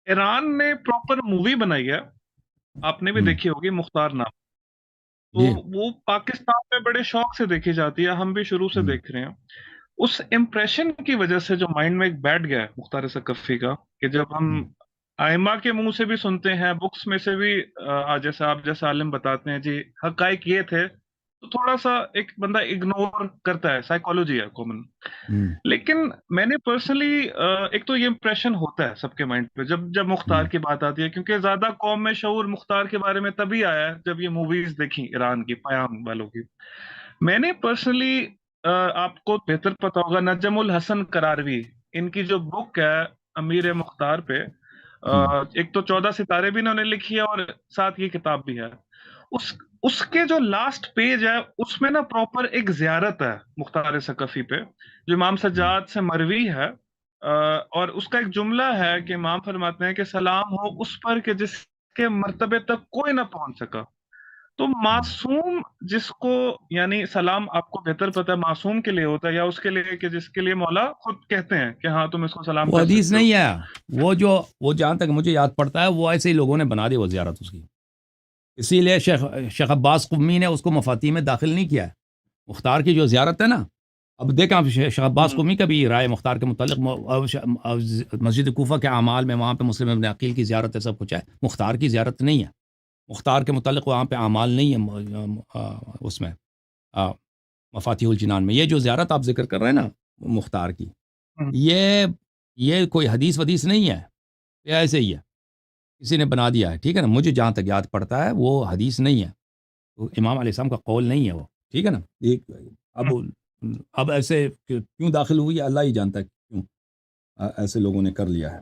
ایران نے proper movie بنائی ہے، آپ نے بھی ہوں، دیکھی ہوگی، مختار نام. تو جی، وہ پاکستان میں بڑے شوق سے دیکھی جاتی ہے، ہم بھی شروع سے ہوں، دیکھ رہے ہیں. اس امپریشن کی وجہ سے جو مائنڈ میں ایک بیٹھ گیا ہے مختار ثقفی کا، کہ جب ہم ہوں، ائمہ کے منہ سے بھی سنتے ہیں، بکس میں سے بھی جیسے آپ جیسے عالم بتاتے ہیں جی حقائق یہ تھے، تو تھوڑا سا ایک بندہ اگنور کرتا ہے، سائیکالوجی ہے کامن. ہوں، لیکن میں نے پرسنلی ایک تو یہ امپریشن ہوتا ہے سب کے مائنڈ پہ جب جب مختار ہوں، کی بات آتی ہے، کیونکہ زیادہ قوم میں شعور مختار کے بارے میں تبھی آیا ہے جب یہ موویز دیکھی ایران کی، پیام والوں کی. میں نے پرسنلی، آپ کو بہتر پتا ہوگا، نجم الحسن قراروی، ان کی جو بک ہے امیر مختار پہ، ہوں۔ ایک تو 14 ستارے بھی انہوں نے لکھی ہے اور ساتھ یہ کتاب بھی ہے. اس اس کے جو لاسٹ پیج ہے اس میں نا پراپر ایک زیارت ہے مختار ثقفی پہ، جو امام سجاد سے مروی ہے. اور اس کا ایک جملہ ہے کہ امام فرماتے ہیں کہ سلام ہو اس پر کہ جس کے مرتبے تک کوئی نہ پہنچ سکا. تو معصوم جس کو، یعنی سلام آپ کو بہتر پتا ہے معصوم کے لیے ہوتا ہے یا اس کے لیے کہ جس کے لیے مولا خود کہتے ہیں کہ ہاں تم اس کو سلام وہ کر حدیث سکتے ہو. نہیں ہے، وہ جہاں تک مجھے یاد پڑتا ہے وہ ایسے ہی لوگوں نے بنا دی وہ زیارت اس کی، اسی لیے شیخ عباس قمی نے اس کو مفاتی میں داخل نہیں کیا ہے. مختار کی جو زیارت ہے نا، اب دیکھیں آپ شیخ عباس ہوں، قمی کا بھی رائے مختار کے متعلق مسجد کوفہ کے اعمال میں وہاں پہ مسلم ابن عقیل کی زیارت ہے، سب کچھ ہے، مختار کی زیارت نہیں ہے. مختار کے متعلق وہاں پہ اعمال نہیں ہے اس میں مفاتیح الجنان میں. یہ جو زیارت آپ ذکر کر رہے ہیں نا مختار کی، ہوں، یہ یہ کوئی حدیث ودیث نہیں ہے، یہ ایسے ہی ہے، کسی نے بنا دیا ہے، ٹھیک ہے نا. مجھے جہاں تک یاد پڑتا ہے وہ حدیث نہیں ہے، تو امام علیہ السلام کا قول نہیں ہے وہ، ٹھیک ہے نا. اب ہوں. اب ایسے کیوں داخل ہوئی ہے اللہ ہی جانتا ہے کیوں ایسے لوگوں نے کر لیا ہے.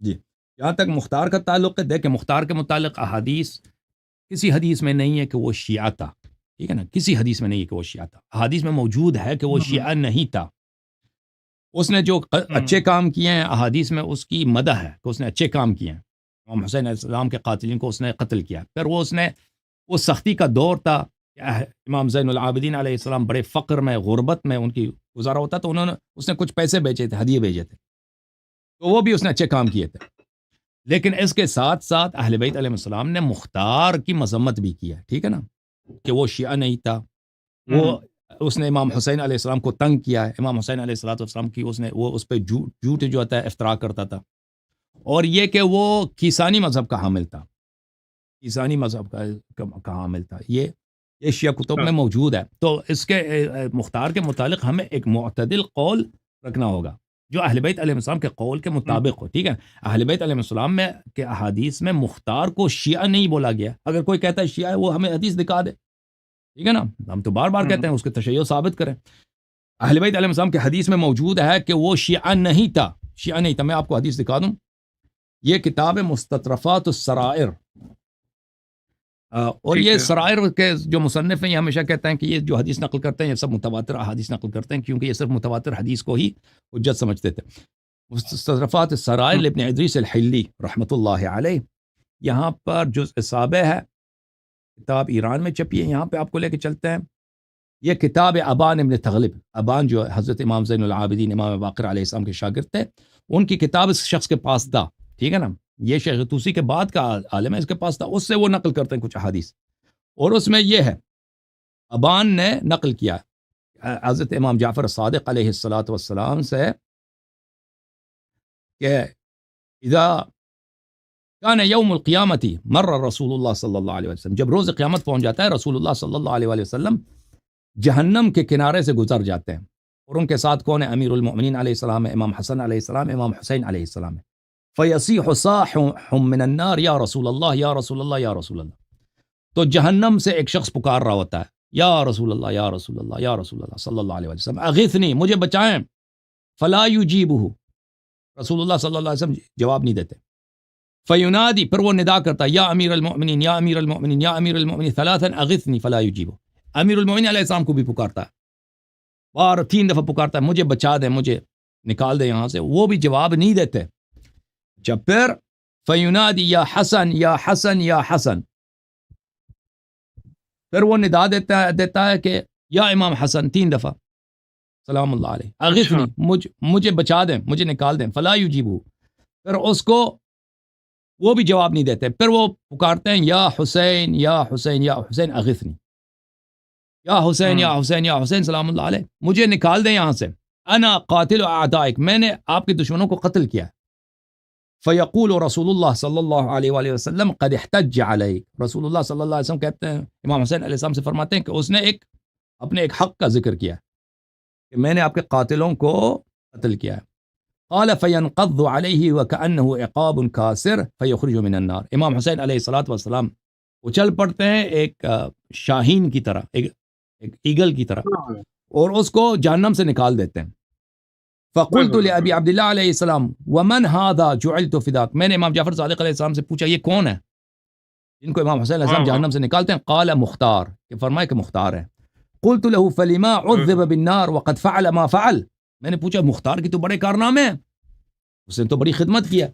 جی، جہاں تک مختار کا تعلق ہے، دیکھیں مختار کے متعلق احادیث کسی حدیث میں نہیں ہے کہ وہ شیعہ تھا، ٹھیک ہے نا، کسی حدیث میں نہیں ہے کہ وہ شیعہ تھا. حدیث میں موجود ہے کہ وہ ہوں، شیعہ نہیں تھا. اس نے جو اچھے ہوں، کام کیے ہیں احادیث میں اس کی مدح ہے کہ اس نے اچھے کام کیے ہیں. امام حسین علیہ السلام کے قاتلین کو اس نے قتل کیا، پھر وہ اس نے وہ سختی کا دور تھا کہ امام زین العابدین علیہ السلام بڑے فقر میں غربت میں ان کی گزارا ہوتا، تو اس نے کچھ پیسے بیچے تھے، ہدیے بھیجے تھے، تو وہ بھی اس نے اچھے کام کیے تھے. لیکن اس کے ساتھ ساتھ اہل بیت علیہ السلام نے مختار کی مذمت بھی کیا، ٹھیک ہے نا، کہ وہ شیعہ نہیں تھا. ہوں. وہ اس نے امام حسین علیہ السلام کو تنگ کیا ہے. امام حسین علیہ السلام کی اس پہ جھوٹ جو ہوتا ہے افطرا کرتا تھا. اور یہ کہ وہ کیسانی مذہب کا حامل تھا، کیسانی مذہب کا حامل تھا. یہ شیعہ کتب میں موجود ہے. تو اس کے مختار کے متعلق ہمیں ایک معتدل قول رکھنا ہوگا جو اہل بیت علیہ السلام کے قول کے ہوں. مطابق ہو، ٹھیک ہے. اہل بیت علیہ السلام میں کے احادیث میں مختار کو شیعہ نہیں بولا گیا. اگر کوئی کہتا ہے شیعہ ہے وہ ہمیں حدیث دکھا دے، ٹھیک ہے نا. ہم تو بار بار ہوں. کہتے ہیں اس کے تشیع ثابت کریں. اہل بیت علیہ السلام کے حدیث میں موجود ہے کہ وہ شیعہ نہیں تھا، شیعہ نہیں تھا. میں آپ کو حدیث دکھا دوں. یہ کتاب ہے مستطرفات السرائر، اور ٹھیک یہ ہے. سرائر کے جو مصنف ہیں یہ ہمیشہ کہتے ہیں کہ یہ جو حدیث نقل کرتے ہیں یہ سب متواتر احادیث نقل کرتے ہیں، کیونکہ یہ صرف متواتر حدیث کو ہی حجت سمجھتے تھے. مستطرفات السرائر ہوں. لابن ادریس الحلی رحمۃ اللہ علیہ، یہاں پر جزء سابع ہے، کتاب ایران میں چھپی ہے. یہاں پہ آپ کو لے کے چلتے ہیں. یہ کتاب ابان ابن تغلب، ابان جو حضرت امام زین العابدین امام باقر علیہ السلام کے شاگرد تھے، ان کی کتاب اس شخص کے پاس تھا، ٹھیک ہے نا. یہ شیخ طوسی کے بعد کا عالم ہے، اس کے پاس تھا، اس سے وہ نقل کرتے ہیں کچھ احادیث. اور اس میں یہ ہے، ابان نے نقل کیا حضرت امام جعفر صادق علیہ الصلاۃ والسلام سے کہ اذا کان یوم القیامتی مر رسول اللہ صلی اللہ علیہ وسلم، جب روز قیامت پہنچ جاتا ہے رسول اللہ صلی اللہ علیہ وسلم جہنم کے کنارے سے گزر جاتے ہیں. اور ان کے ساتھ کون ہے؟ امیر المؤمنین علیہ السلام ہے، امام حسن علیہ السلام، امام حسین علیہ السلام ہے. فیصیح صاح من النار یا رسول اللہ یا رسول اللہ یا رسول اللہ. تو جہنم سے ایک شخص پکار رہا ہوتا ہے، یا رسول اللہ یا رسول اللہ یا رسول اللہ صلی اللہ علیہ وسلم، اغثنی، مجھے بچائیں. فلا یجیبہ، رسول اللہ صلی اللہ علیہ وسلم جواب نہیں دیتے. فینادی، پھر وہ ندا کرتا ہے، یا امیر المؤمنین یا امیر المؤمنین یا امیر المؤمنین ثلاثا اغثنی فلا یجیبہ. امیر المؤمنین علیہ السلام کو بھی پکارتا ہے، اور 3 دفعہ پکارتا ہے، مجھے بچا دیں، مجھے نکال دیں یہاں سے. وہ بھی جواب نہیں دیتے. جب پھر فینادی یا حسن یا حسن یا حسن، پھر وہ ندا دیتا ہے کہ یا امام حسن 3 دفعہ سلام اللہ علیہ، اچھا. اغثنی، مجھے بچا دیں، مجھے نکال دیں. فلا یجیبہ، پھر اس کو وہ بھی جواب نہیں دیتے. پھر وہ پکارتے ہیں یا حسین یا حسین یا حسین اغثنی، یا حسین یا حسین یا حسین سلام اللہ علیہ، مجھے نکال دیں یہاں سے. انا قاتل اعدائک، میں نے آپ کے دشمنوں کو قتل کیا. فیقول رسول اللہ صلی اللہ علیہ وآلہ وسلم قد احتج علیک، رسول اللہ صلی اللہ علیہ وسلم کہتے ہیں، امام حسین علیہ السلام سے فرماتے ہیں کہ اس نے اپنے ایک حق کا ذکر کیا کہ میں نے آپ کے قاتلوں کو قتل کیا ہے. قال فینقض علیہ وکأنہ عقاب کاسر فیخرج من النار. امام حسین علیہ الصلوۃ والسلام اچھل پڑتے ہیں ایک شاہین کی طرح، ایک ایگل کی طرح، اور اس کو جہنم سے نکال دیتے ہیں. فقلت لأبی عبداللہ علیہ السلام ومن هذا جعلت فداک، میں نے امام جعفر صادق علیہ السلام سے پوچھا یہ کون ہے جن کو امام حسین علیہ السلام جہنم سے نکالتے ہیں؟ قال مختار، کہ فرمائے کہ مختار ہے. قلت له فلما عذب بالنار وقد فعل ما فعل، میں نے پوچھا مختار کی تو بڑے کارنامے ہیں، اس نے تو بڑی خدمت کیا،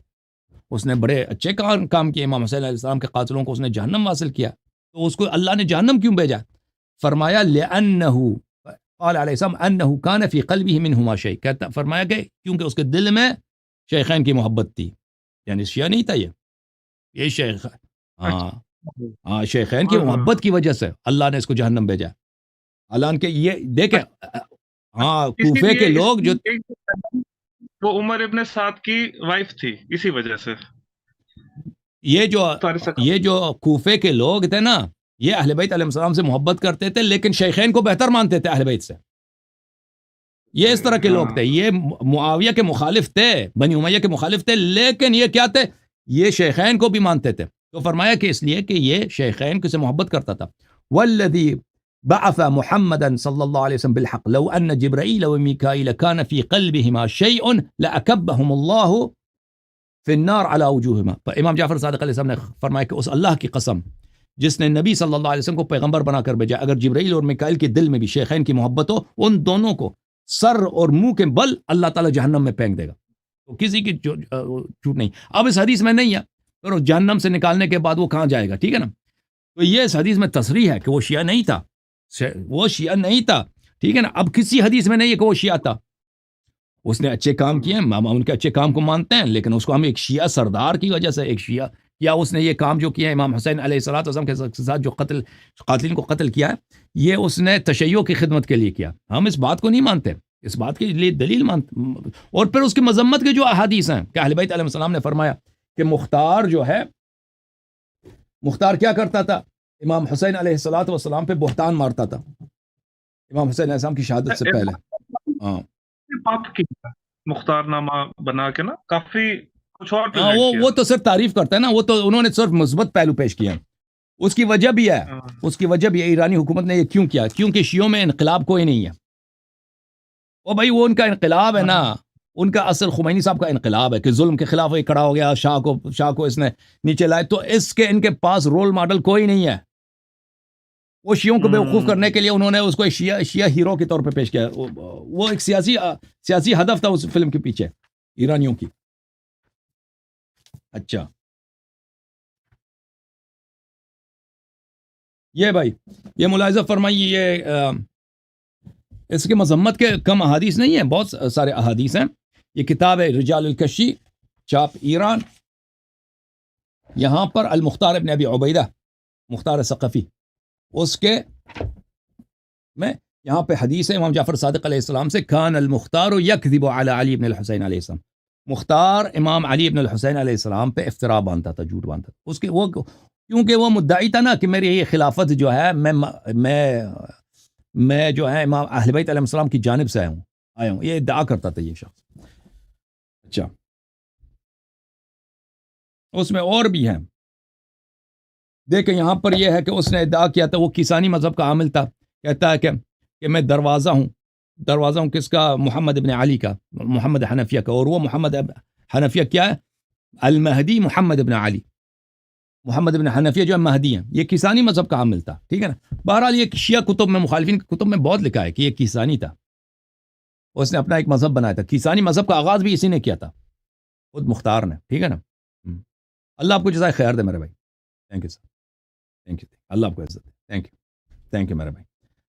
اس نے بڑے اچھے کام کیے، امام حسین علیہ السلام کے قاتلوں کو اس نے جہنم حاصل کیا، تو اس کو اللہ نے جہنم کیوں بھیجا؟ فرمایا لأنه، قال علیہ السلام انه كان في قلبه منهما شيء، کہتا فرمایا کہ کیونکہ اس کے دل میں شیخین کی محبت تھی، یعنی شیعہ نہیں تھا یہ شیخ، ہاں شیخین کی محبت کی وجہ سے اللہ نے اس کو جہنم بھیجا. حالانکہ یہ دیکھیں ہاں کوفے کے لوگ جو وہ عمر ابن سعد کی وائف تھی، اسی وجہ سے یہ جو کوفے کے لوگ تھے نا، یہ اہل بیت علیہ السلام سے محبت کرتے تھے لیکن شیخین کو بہتر مانتے تھے اہل بیت سے. یہ اس طرح کے لوگ تھے، یہ معاویہ کے مخالف تھے، بنی امیہ کے مخالف تھے، لیکن یہ کیا تھے؟ یہ شیخین کو بھی مانتے تھے. تو فرمایا کہ اس لیے کہ یہ شیخین سے محبت کرتا تھا. والذی بعث محمدا صلی اللہ علیہ وسلم بالحق لو ان جبرائیل و میکائیل کان فی قلبہما شیء لأکبہم اللہ فی النار علی وجوہما. امام جعفر صادق علیہ السلام نے فرمایا کہ اس اللہ کی قسم جس نے نبی صلی اللہ علیہ وسلم کو پیغمبر بنا کر بھیجا، اگر جبرائیل اور میکائیل کے دل میں بھی شیخین کی محبت ہو، ان دونوں کو سر اور منہ کے بل اللہ تعالی جہنم میں پھینک دے گا. تو کسی کی جھوٹ نہیں. اب اس حدیث میں نہیں ہے، اور جہنم سے نکالنے کے بعد وہ کہاں جائے گا؟ ٹھیک ہے نا. تو یہ اس حدیث میں تصریح ہے کہ وہ شیعہ نہیں تھا، وہ شیعہ نہیں تھا. ٹھیک ہے نا. اب کسی حدیث میں نہیں ہے کہ وہ شیعہ تھا. اس نے اچھے کام کیے ہیں، ہم ان کے اچھے کام کو مانتے ہیں، لیکن اس کو ہم ایک شیعہ سردار کی وجہ سے ایک شیعہ، یا اس نے یہ کام جو کیا ہے امام حسین علیہ الصلوۃ والسلام کے ساتھ جو قاتلین کو قتل کیا ہے، یہ اس نے تشیع کی خدمت کے لیے کیا. ہم اس بات کو نہیں مانتے، اس بات کے لیے دلیل مانتے. اور پھر اس کی مذمت کے جو احادیث ہیں کہ اہل بیت علیہ السلام نے فرمایا کہ مختار جو ہے، مختار کیا کرتا تھا؟ امام حسین علیہ الصلوۃ والسلام پہ بہتان مارتا تھا امام حسین علیہ السلام کی شہادت سے پہلے. ہاں بات کی مختار نامہ بنا کے نا کافی کچھ اور وہ تو صرف تعریف کرتا ہے نا، وہ تو انہوں نے صرف مثبت پہلو پیش کیا. اس کی وجہ بھی ہے، اس کی وجہ بھی ہے ایرانی حکومت نے یہ کیوں کیا، کیونکہ شیعوں میں انقلاب کوئی نہیں ہے. او بھائی وہ ان کا انقلاب ہے نا، ان کا اصل خمینی صاحب کا انقلاب ہے کہ ظلم کے خلاف وہ کھڑا ہو گیا، شاہ کو اس نے نیچے لائے. تو اس کے ان کے پاس رول ماڈل کوئی نہیں ہے. وہ شیعوں کو بیوقوف کرنے کے لیے انہوں نے اس کو شیعہ ہیرو کے طور پہ پیش کیا. وہ ایک سیاسی ہدف تھا اس فلم کے پیچھے ایرانیوں کی. اچھا یہ بھائی یہ ملاحظہ فرمائیے، یہ اس کی مذمت کے کم احادیث نہیں ہیں، بہت سارے احادیث ہیں. یہ کتاب ہے رجال الکشی، چاپ ایران. یہاں پر المختار ابن ابی عبیدہ مختار ثقفی، اس کے میں یہاں پہ حدیث ہے امام جعفر صادق علیہ السلام سے، کان المختار یکذب علی علی ابن الحسین علیہ السلام. مختار امام علی ابن الحسین علیہ السلام پہ افتراء باندھتا تھا، جھوٹ باندھتا تھا. اس کے وہ کیونکہ وہ مدعی تھا نا کہ میری یہ خلافت جو ہے میں جو ہے امام اہل بیت علیہ السلام کی جانب سے آیا ہوں، یہ ادعا کرتا تھا یہ شخص. اچھا اس میں اور بھی ہیں، دیکھیں یہاں پر یہ ہے کہ اس نے ادعا کیا تھا، وہ کیسانی مذہب کا عامل تھا. کہتا ہے کہ میں دروازہ ہوں کس کا؟ محمد ابن علی کا، محمد حنفیہ کا. اور وہ محمد حنفیہ کیا ہے؟ المہدی محمد ابن علی. محمد ابن حنفیہ جو ہے مہدی ہیں، یہ کیسانی مذہب کا عامل تھا. ٹھیک ہے نا. بہرحال یہ شیعہ کتب میں، مخالفین کی کتب میں بہت لکھا ہے کہ یہ کیسانی تھا، اس نے اپنا ایک مذہب بنایا تھا. کیسانی مذہب کا آغاز بھی اسی نے کیا تھا، خود مختار نے. ٹھیک ہے نا. اللہ آپ کو جزائے خیر دے میرے بھائی. Thank you sir, thank you. اللہ آپ کو عزت دے. تھینک یو میرے بھائی.